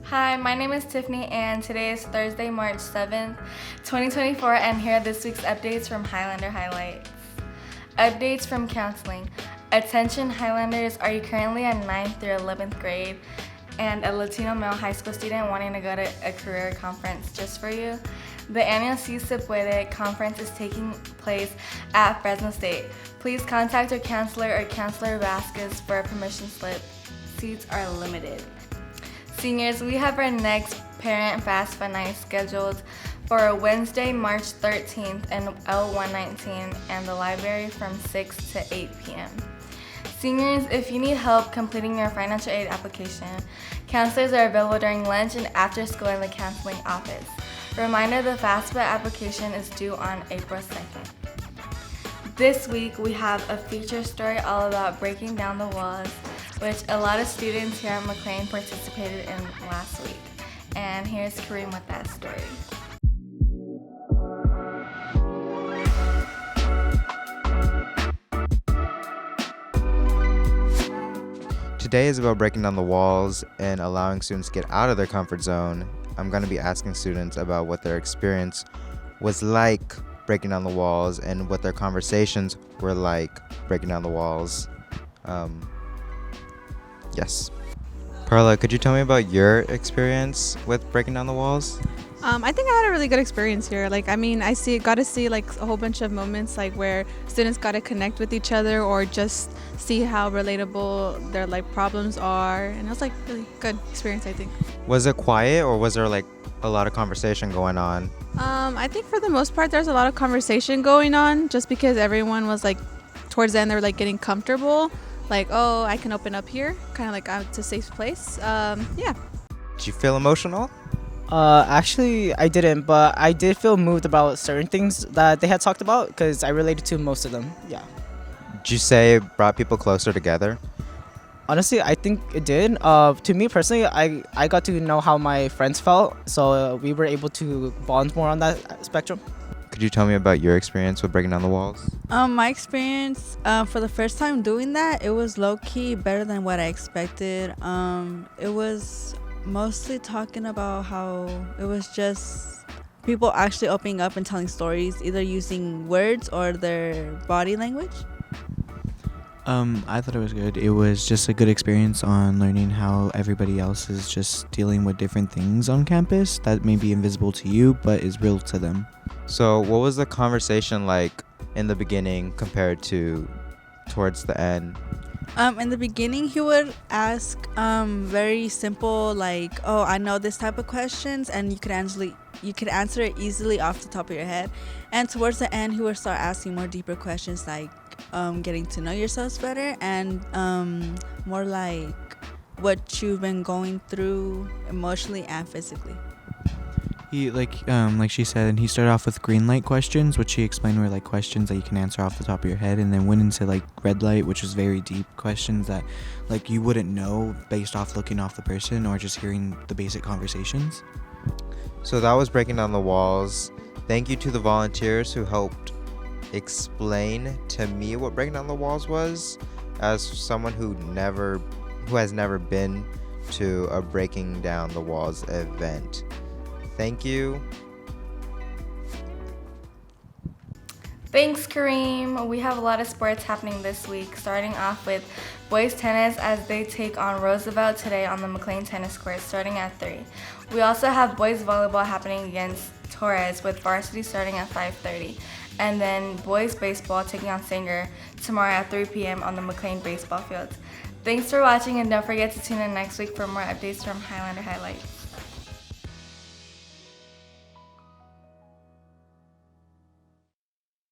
Hi, my name is Tiffany and today is Thursday, March 7th, 2024, and here are this week's updates from Highlander Highlights. Updates from counseling. Attention Highlanders, are you currently at 9th through 11th grade and a Latino male high school student wanting to go to a career conference just for you? The annual Si Se Puede conference is taking place at Fresno State. Please contact your counselor or Counselor Vasquez for a permission slip. Seats are limited. Seniors, we have our next Parent Fast Fun Night scheduled for Wednesday, March 13th in L119 and the library from 6 to 8 p.m. Seniors, if you need help completing your financial aid application, counselors are available during lunch and after school in the counseling office. Reminder, the FAFSA application is due on April 2nd. This week, we have a feature story all about breaking down the walls, which a lot of students here at McLean participated in last week. And here's Kareem with that story. Today is about breaking down the walls and allowing students to get out of their comfort zone. I'm going to be asking students about what their experience was like breaking down the walls and what their conversations were like breaking down the walls. Yes. Carla, could you tell me about your experience with breaking down the walls? I think I had a really good experience here. Got to see like a whole bunch of moments like where students got to connect with each other or just see how relatable their like problems are, and it was like really good experience, I think. Was it quiet or was there like a lot of conversation going on? I think for the most part there's a lot of conversation going on, just because everyone was like towards the end they're like getting comfortable, like, oh, I can open up here, kind of like it's a safe place. Yeah. Did you feel emotional? Actually, I didn't, but I did feel moved about certain things that they had talked about because I related to most of them. Yeah. Did you say it brought people closer together? Honestly, I think it did. To me personally, I got to know how my friends felt, so we were able to bond more on that spectrum. Could you tell me about your experience with breaking down the walls? My experience for the first time doing that, it was low-key better than what I expected. It was mostly talking about how it was just people actually opening up and telling stories, either using words or their body language. I thought it was good. It was just a good experience on learning how everybody else is just dealing with different things on campus that may be invisible to you, but is real to them. So what was the conversation like in the beginning compared to towards the end? In the beginning, he would ask very simple, like, oh, I know this type of questions, and you could answer it easily off the top of your head. And towards the end, he would start asking more deeper questions, like getting to know yourselves better, and more like what you've been going through emotionally and physically. He like she said, and he started off with green light questions, which he explained were like questions that you can answer off the top of your head, and then went into like red light, which was very deep questions that like you wouldn't know based off looking off the person or just hearing the basic conversations. So that was breaking down the walls. Thank you to the volunteers who helped explain to me what breaking down the walls was, as someone who has never been to a breaking down the walls event. Thank you. Thanks, Kareem. We have a lot of sports happening this week, starting off with boys tennis as they take on Roosevelt today on the McLean tennis court starting at 3. We also have boys volleyball happening against Torres with varsity starting at 5:30. And then boys baseball taking on Sanger tomorrow at 3 p.m. on the McLean baseball fields. Thanks for watching, and don't forget to tune in next week for more updates from Highlander Highlights.